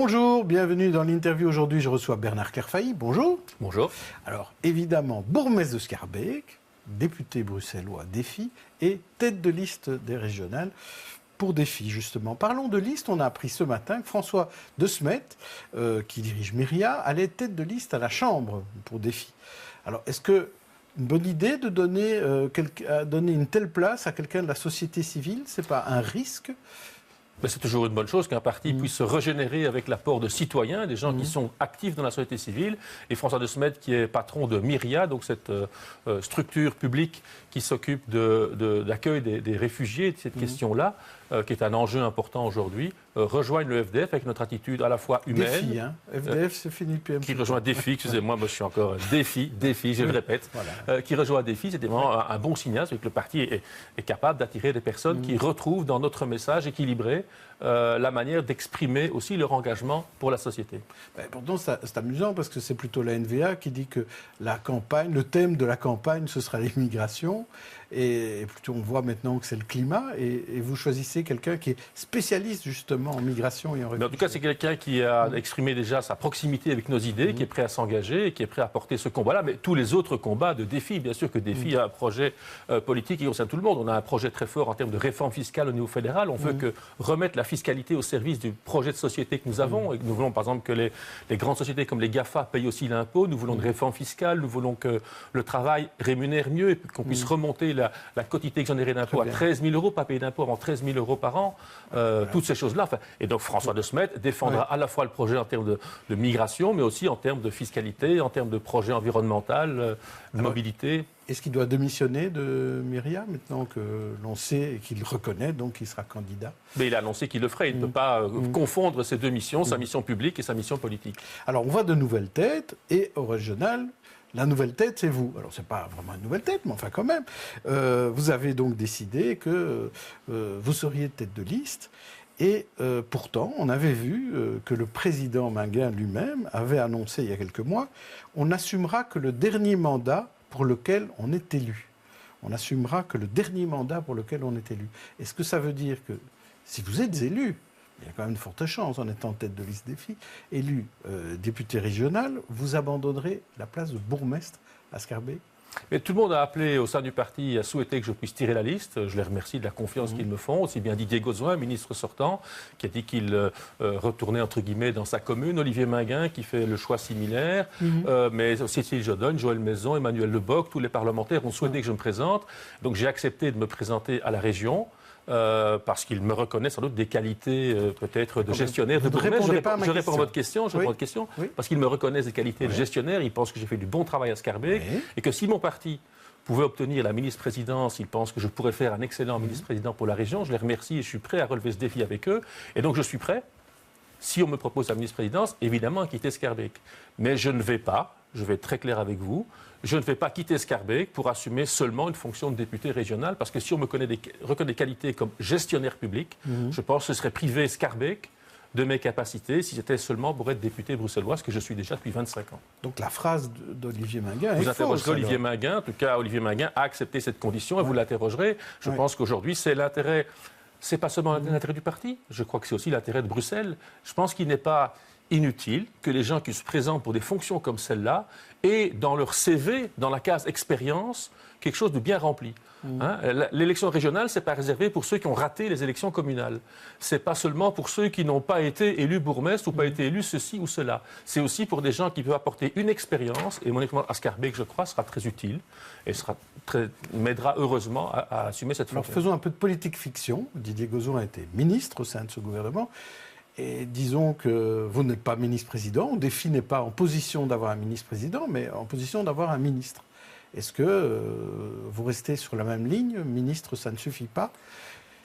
Bonjour, bienvenue dans l'interview. Aujourd'hui, je reçois Bernard Clairfailly. Bonjour. Bonjour. Alors, évidemment, bourgmestre de Schaerbeek, député bruxellois Défi et tête de liste des régionales pour Défi, justement. Parlons de liste. On a appris ce matin que François De Smet, qui dirige Myria, allait être tête de liste à la Chambre pour Défi. Alors, est-ce que une bonne idée de donner une telle place à quelqu'un de la société civile? C'est pas un risque? Mais c'est toujours une bonne chose qu'un parti puisse se régénérer avec l'apport de citoyens, des gens qui sont actifs dans la société civile. Et François De Smet, qui est patron de Myria, donc cette structure publique qui s'occupe de l'accueil des réfugiés, de cette question-là, qui est un enjeu important aujourd'hui, rejoignent le FDF avec notre attitude à la fois humaine. Défi, hein. FDF, c'est fini depuis un Qui peu. rejoint Défi, excusez-moi, moi je suis encore Défi, je le répète. Voilà. Qui rejoint Défi, c'était vraiment un bon signal, c'est que le parti est capable d'attirer des personnes qui retrouvent dans notre message équilibré la manière d'exprimer aussi leur engagement pour la société. Pourtant, c'est amusant parce que c'est plutôt la NVA qui dit que la campagne, le thème de la campagne, ce sera l'immigration. Et plutôt, on voit maintenant que c'est le climat. Et vous choisissez quelqu'un qui est spécialiste justement en migration et en réfugiés. En tout cas, c'est quelqu'un qui a exprimé déjà sa proximité avec nos idées, qui est prêt à s'engager et qui est prêt à porter ce combat-là. Mais tous les autres combats de Défi, bien sûr que Défi a un projet politique qui concerne tout le monde. On a un projet très fort en termes de réforme fiscale au niveau fédéral. On veut que remettre la fiscalité au service du projet de société que nous avons. Et nous voulons, par exemple, que les grandes sociétés comme les GAFA payent aussi l'impôt. Nous voulons une réforme fiscale. Nous voulons que le travail rémunère mieux et qu'on puisse remonter la quotité exonérée d'impôt à 13 000 €, pas payer d'impôt avant 13 000 € par an. Toutes ces choses-là. Et donc François De Smet défendra à la fois le projet en termes de migration, mais aussi en termes de fiscalité, en termes de projet environnemental, de mobilité. Est-ce qu'il doit démissionner de Myria maintenant que l'on sait et qu'il reconnaît, donc qu'il sera candidat? Mais il a annoncé qu'il le ferait. Il ne peut pas confondre ces deux missions, sa mission publique et sa mission politique. Alors on voit de nouvelles têtes et au régional, la nouvelle tête, c'est vous. Alors, ce n'est pas vraiment une nouvelle tête, mais enfin quand même. Vous avez donc décidé que vous seriez tête de liste. Et pourtant, on avait vu que le président Minguin lui-même avait annoncé il y a quelques mois, on n'assumera que le dernier mandat pour lequel on est élu. On assumera que le dernier mandat pour lequel on est élu. Est-ce que ça veut dire que si vous êtes élu, il y a quand même une forte chance, en étant tête de liste Défi, élu député régional, vous abandonnerez la place de bourgmestre à Schaerbeek? Mais tout le monde a appelé au sein du parti, a souhaité que je puisse tirer la liste. Je les remercie de la confiance qu'ils me font. Aussi bien Didier Gauzoin, ministre sortant, qui a dit qu'il retournait entre guillemets dans sa commune. Olivier Minguin, qui fait le choix similaire. Mais aussi Cécile Jodonne, Joël Maison, Emmanuel Leboc, tous les parlementaires ont souhaité que je me présente. Donc j'ai accepté de me présenter à la région. Parce qu'il me reconnaît sans doute des qualités peut-être de gestionnaire, de bourgmestre. Je réponds à votre question, parce qu'il me reconnaît des qualités de gestionnaire. Il pense que j'ai fait du bon travail à Schaerbeek et que si mon parti pouvait obtenir la ministre-présidence, il pense que je pourrais faire un excellent ministre-président pour la région. Je les remercie et je suis prêt à relever ce défi avec eux. Et donc je suis prêt, si on me propose la ministre-présidence, évidemment à quitter Schaerbeek. Mais je ne vais pas, je vais être très clair avec vous, je ne vais pas quitter Schaerbeek pour assumer seulement une fonction de député régional, parce que si on me reconnaît des qualités comme gestionnaire public, je pense que ce serait priver Schaerbeek de mes capacités si c'était seulement pour être député bruxellois, ce que je suis déjà depuis 25 ans. Donc la phrase d'Olivier Minguin est fausse. Vous interrogerez Olivier Minguin, en tout cas Olivier Minguin a accepté cette condition et vous l'interrogerez. Je pense qu'aujourd'hui c'est l'intérêt, c'est pas seulement l'intérêt du parti, je crois que c'est aussi l'intérêt de Bruxelles. Je pense qu'il n'est pas inutile que les gens qui se présentent pour des fonctions comme celle-là aient dans leur CV, dans la case expérience, quelque chose de bien rempli. L'élection régionale, ce n'est pas réservé pour ceux qui ont raté les élections communales. Ce n'est pas seulement pour ceux qui n'ont pas été élus bourgmestre ou pas été élus ceci ou cela. C'est aussi pour des gens qui peuvent apporter une expérience, et mon expérience à Schaerbeek, je crois, sera très utile et m'aidera heureusement à assumer cette fonction. Alors faisons un peu de politique fiction. Didier Gauzoin a été ministre au sein de ce gouvernement. Et disons que vous n'êtes pas ministre-président, Défi n'est pas en position d'avoir un ministre-président, mais en position d'avoir un ministre. Est-ce que vous restez sur la même ligne? Ministre, ça ne suffit pas.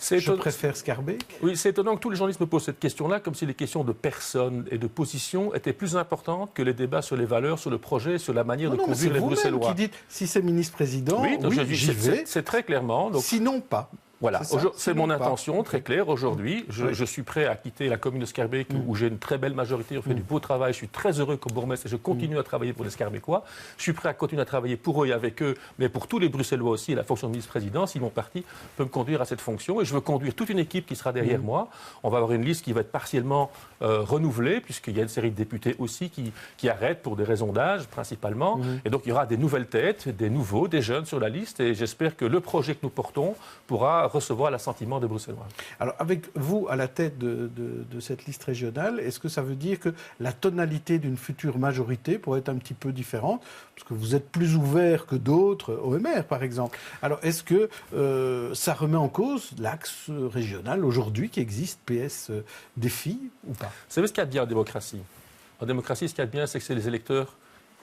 Je préfère Schaerbeek. Oui, c'est étonnant que tous les journalistes me posent cette question-là, comme si les questions de personnes et de position étaient plus importantes que les débats sur les valeurs, sur le projet, sur la manière de conduire les Bruxellois. Qui dites, si c'est ministre-président, oui, j'y vais. C'est très clairement. Donc, sinon, pas. Voilà, C'est ça, c'est mon intention, très claire. Aujourd'hui, Oui. je suis prêt à quitter la commune de Schaerbeek, où j'ai une très belle majorité, on fait du beau travail. Je suis très heureux comme bourgmestre et je continue à travailler pour les Schaerbécois. Je suis prêt à continuer à travailler pour eux et avec eux, mais pour tous les Bruxellois aussi. Et la fonction de ministre-président, si mon parti peut me conduire à cette fonction. Et je veux conduire toute une équipe qui sera derrière moi. On va avoir une liste qui va être partiellement renouvelée, puisqu'il y a une série de députés aussi qui arrêtent pour des raisons d'âge, principalement. Et donc, il y aura des nouvelles têtes, des nouveaux, des jeunes sur la liste. Et j'espère que le projet que nous portons pourra recevoir l'assentiment des Bruxellois. Alors, avec vous à la tête de cette liste régionale, est-ce que ça veut dire que la tonalité d'une future majorité pourrait être un petit peu différente? Parce que vous êtes plus ouvert que d'autres, OMR par exemple. Alors, est-ce que ça remet en cause l'axe régional aujourd'hui qui existe, PS défi ou pas? Vous savez ce qu'il y a de bien en démocratie? En démocratie, ce qu'il y a de bien, c'est que c'est les électeurs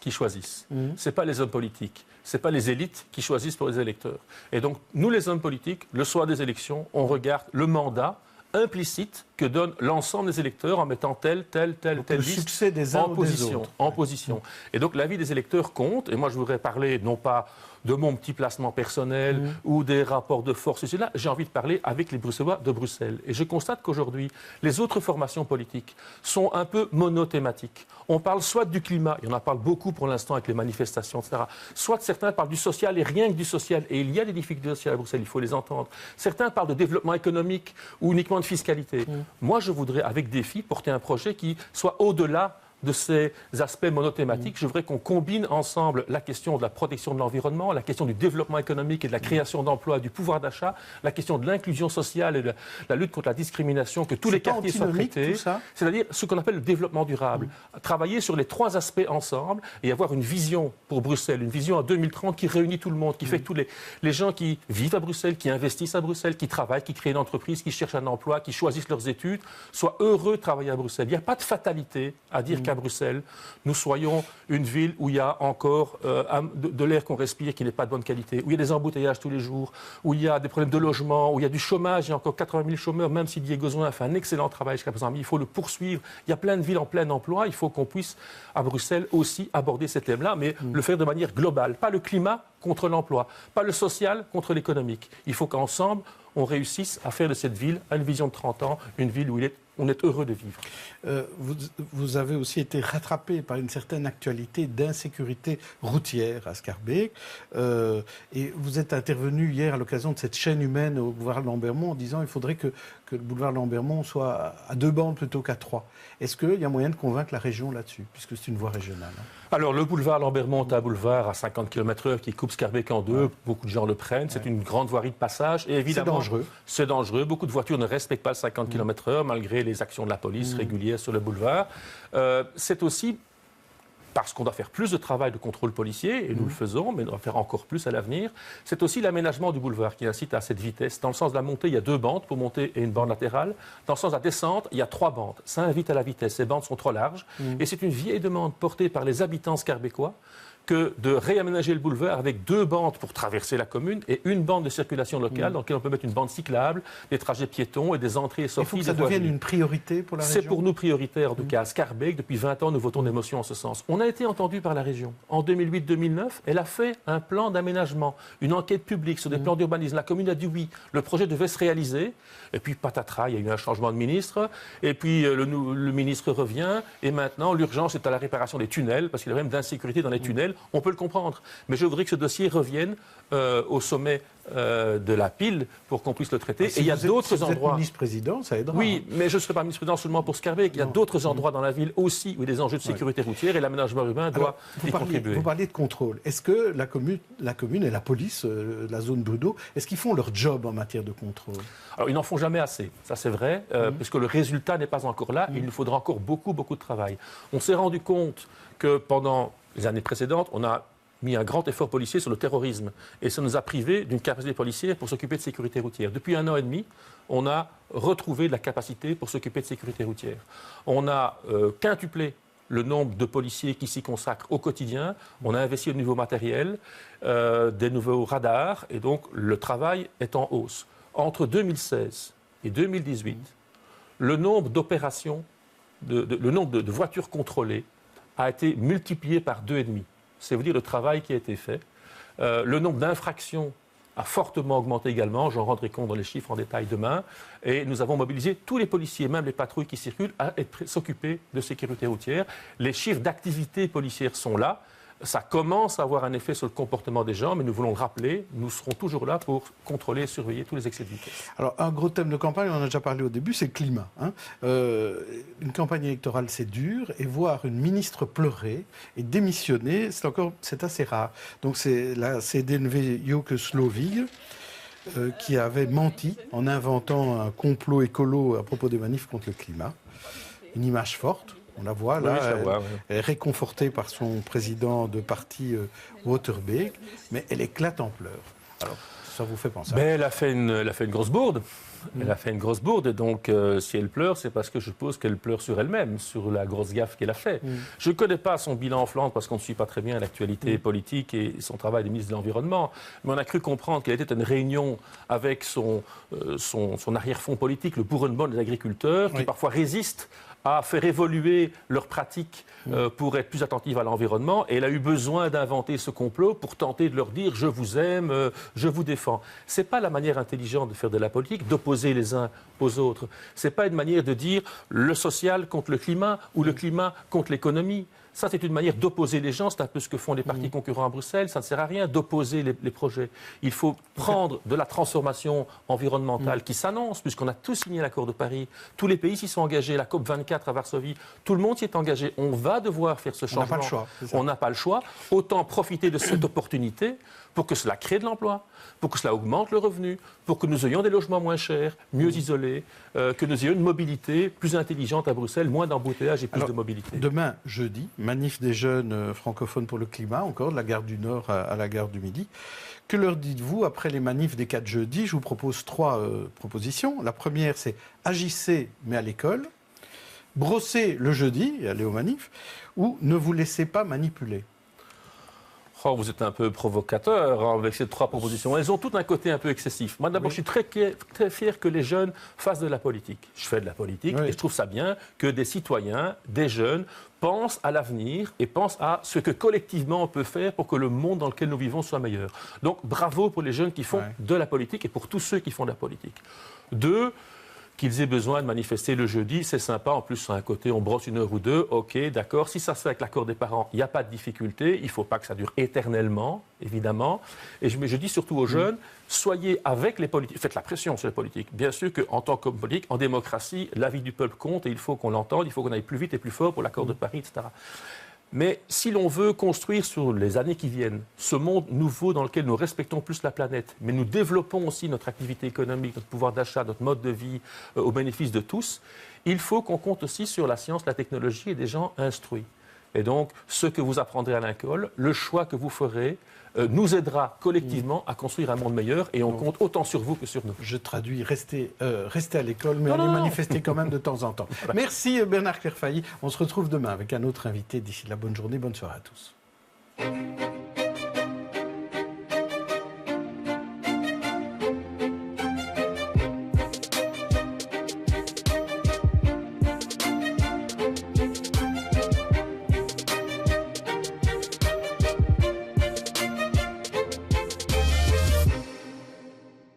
qui choisissent. Ce n'est pas les hommes politiques, ce n'est pas les élites qui choisissent pour les électeurs. Et donc, nous, les hommes politiques, le soir des élections, on regarde le mandat implicite que donne l'ensemble des électeurs en mettant telle liste succès des uns ou des autres. en position. Et donc, l'avis des électeurs compte. Et moi, je voudrais parler non pas de mon petit placement personnel ou des rapports de force, etc. J'ai envie de parler avec les Bruxellois de Bruxelles. Et je constate qu'aujourd'hui, les autres formations politiques sont un peu monothématiques. On parle soit du climat, et on en parle beaucoup pour l'instant avec les manifestations, etc. Soit certains parlent du social et rien que du social. Et il y a des difficultés sociales à Bruxelles, il faut les entendre. Certains parlent de développement économique ou uniquement de fiscalité. Moi, je voudrais, avec Défi, porter un projet qui soit au-delà de ces aspects monothématiques. Je voudrais qu'on combine ensemble la question de la protection de l'environnement, la question du développement économique et de la création d'emplois, du pouvoir d'achat, la question de l'inclusion sociale et de la lutte contre la discrimination, que tous les quartiers soient traités. C'est-à-dire ce qu'on appelle le développement durable. Travailler sur les trois aspects ensemble et avoir une vision pour Bruxelles, une vision à 2030 qui réunit tout le monde, qui fait que tous les gens qui vivent à Bruxelles, qui investissent à Bruxelles, qui travaillent, qui créent une entreprise, qui cherchent un emploi, qui choisissent leurs études, soient heureux de travailler à Bruxelles. Il n'y a pas de fatalité à dire qu'à Bruxelles, nous soyons une ville où il y a encore de l'air qu'on respire qui n'est pas de bonne qualité, où il y a des embouteillages tous les jours, où il y a des problèmes de logement, où il y a du chômage, il y a encore 80 000 chômeurs, même si Didier Gozouin a fait un excellent travail jusqu'à présent, mais il faut le poursuivre. Il y a plein de villes en plein emploi, il faut qu'on puisse, à Bruxelles, aussi aborder ces thèmes-là, mais le faire de manière globale. Pas le climat contre l'emploi, pas le social contre l'économique. Il faut qu'ensemble, on réussisse à faire de cette ville, à une vision de 30 ans, une ville où on est heureux de vivre. Vous avez aussi été rattrapé par une certaine actualité d'insécurité routière à Schaerbeek. Et vous êtes intervenu hier à l'occasion de cette chaîne humaine au boulevard Lambermont en disant qu'il faudrait que le boulevard Lambermont soit à 2 bandes plutôt qu'à 3. Est-ce qu'il y a moyen de convaincre la région là-dessus, puisque c'est une voie régionale? Alors, le boulevard Lambermont est un boulevard à 50 km/h qui coupe Schaerbeek en deux. Beaucoup de gens le prennent. C'est une grande voirie de passage. Et évidemment, c'est dangereux. C'est dangereux. Beaucoup de voitures ne respectent pas le 50 km/h, malgré les actions de la police régulières sur le boulevard. C'est aussi parce qu'on doit faire plus de travail de contrôle policier, et nous le faisons, mais on doit faire encore plus à l'avenir. C'est aussi l'aménagement du boulevard qui incite à cette vitesse. Dans le sens de la montée, il y a 2 bandes pour monter et une bande latérale. Dans le sens de la descente, il y a 3 bandes. Ça invite à la vitesse. Ces bandes sont trop larges. Et c'est une vieille demande portée par les habitants schaerbécois que de réaménager le boulevard avec 2 bandes pour traverser la commune et une bande de circulation locale dans laquelle on peut mettre une bande cyclable, des trajets piétons et des entrées et sorties. Il faut que ça devienne une priorité pour la région. C'est pour nous prioritaire, en tout cas à Schaerbeek. Depuis 20 ans, nous votons des motions en ce sens. On a été entendu par la région. En 2008-2009, elle a fait un plan d'aménagement, une enquête publique sur des plans d'urbanisme. La commune a dit oui. Le projet devait se réaliser. Et puis, patatras, il y a eu un changement de ministre. Et puis, le ministre revient. Et maintenant, l'urgence est à la réparation des tunnels, parce qu'il y a même d'insécurité dans les tunnels. On peut le comprendre. Mais je voudrais que ce dossier revienne au sommet de la pile pour qu'on puisse le traiter. Si et il y a d'autres endroits. Vous êtes ministre-président, ça aidera. Oui, mais je ne serai pas ministre-président seulement pour Schaerbeek. Il y a d'autres endroits dans la ville aussi où il y a des enjeux de sécurité routière et l'aménagement urbain doit y contribuer. Vous parliez de contrôle. Est-ce que la commune et la police, la zone Bruno, est-ce qu'ils font leur job en matière de contrôle? Alors, ils n'en font jamais assez, ça c'est vrai, puisque le résultat n'est pas encore là. Il nous faudra encore beaucoup de travail. On s'est rendu compte que pendant les années précédentes, on a mis un grand effort policier sur le terrorisme. Et ça nous a privés d'une capacité policière pour s'occuper de sécurité routière. Depuis 1 an et demi, on a retrouvé de la capacité pour s'occuper de sécurité routière. On a quintuplé le nombre de policiers qui s'y consacrent au quotidien. On a investi de nouveaux matériels, des nouveaux radars, et donc le travail est en hausse. Entre 2016 et 2018, le nombre d'opérations, le nombre de voitures contrôlées a été multiplié par 2,5. C'est vous dire le travail qui a été fait. Le nombre d'infractions a fortement augmenté également. J'en rendrai compte dans les chiffres en détail demain. Et nous avons mobilisé tous les policiers, même les patrouilles qui circulent, à s'occuper de sécurité routière. Les chiffres d'activité policière sont là. Ça commence à avoir un effet sur le comportement des gens, mais nous voulons le rappeler, nous serons toujours là pour contrôler et surveiller tous les excès de vitesse. Alors, un gros thème de campagne, on en a déjà parlé au début, c'est le climat. Une campagne électorale, c'est dur, et voir une ministre pleurer et démissionner, c'est assez rare. Donc, c'est la CDNV Joke Slovig qui avait menti en inventant un complot écolo à propos des manifs contre le climat. Une image forte. On la voit là, elle est réconfortée par son président de parti Waterbeek, mais elle éclate en pleurs. Alors, ça vous fait penser mais elle a fait une grosse bourde. Elle a fait une grosse bourde, et donc si elle pleure, c'est parce que je suppose qu'elle pleure sur elle-même, sur la grosse gaffe qu'elle a fait. Je ne connais pas son bilan en Flandre parce qu'on ne suit pas très bien l'actualité politique et son travail de ministre de l'Environnement, mais on a cru comprendre qu'elle était à une réunion avec son arrière-fond politique, le Boerenbond des agriculteurs, qui parfois résiste à faire évoluer leurs pratiques pour être plus attentives à l'environnement. Et elle a eu besoin d'inventer ce complot pour tenter de leur dire « je vous aime, je vous défends ». Ce n'est pas la manière intelligente de faire de la politique, d'opposer les uns aux autres. Ce n'est pas une manière de dire le social contre le climat ou le climat contre l'économie. Ça, c'est une manière d'opposer les gens. C'est un peu ce que font les partis concurrents à Bruxelles. Ça ne sert à rien d'opposer les projets. Il faut prendre de la transformation environnementale qui s'annonce, puisqu'on a tous signé l'accord de Paris. Tous les pays s'y sont engagés. La COP 24 à Varsovie, tout le monde s'y est engagé. On va devoir faire ce changement. On n'a pas le choix. On n'a pas le choix. Autant profiter de cette opportunité pour que cela crée de l'emploi, pour que cela augmente le revenu, pour que nous ayons des logements moins chers, mieux isolés, que nous ayons une mobilité plus intelligente à Bruxelles, moins d'embouteillages et plus de mobilité. Demain, jeudi, manif des jeunes francophones pour le climat, encore de la gare du Nord à la gare du Midi. Que leur dites-vous après les manifs des 4 jeudis? Je vous propose 3 propositions. La première, c'est agissez, mais à l'école. Brossez le jeudi et allez aux manifs. Ou ne vous laissez pas manipuler. Oh, vous êtes un peu provocateur avec ces 3 propositions. Elles ont toutes un côté un peu excessif. Moi, d'abord, je suis très fier que les jeunes fassent de la politique. Je fais de la politique et je trouve ça bien que des citoyens, des jeunes, pensent à l'avenir et pensent à ce que collectivement on peut faire pour que le monde dans lequel nous vivons soit meilleur. Donc, bravo pour les jeunes qui font de la politique et pour tous ceux qui font de la politique. 2, qu'ils aient besoin de manifester le jeudi, c'est sympa. En plus, sur un côté, on brosse 1 heure ou 2. OK, d'accord. Si ça se fait avec l'accord des parents, il n'y a pas de difficulté. Il ne faut pas que ça dure éternellement, évidemment. Et je dis surtout aux jeunes, soyez avec les politiques. Faites la pression sur les politiques. Bien sûr qu'en tant qu'homme politique, en démocratie, l'avis du peuple compte et il faut qu'on l'entende. Il faut qu'on aille plus vite et plus fort pour l'accord de Paris, etc. Mais si l'on veut construire sur les années qui viennent ce monde nouveau dans lequel nous respectons plus la planète, mais nous développons aussi notre activité économique, notre pouvoir d'achat, notre mode de vie au bénéfice de tous, il faut qu'on compte aussi sur la science, la technologie et des gens instruits. Et donc, ce que vous apprendrez à l'école, le choix que vous ferez, nous aidera collectivement à construire un monde meilleur et on compte autant sur vous que sur nous. Je traduis, restez à l'école, mais allez manifester quand même de temps en temps. Merci Bernard Clairfailly. On se retrouve demain avec un autre invité. D'ici là, bonne journée, bonne soirée à tous.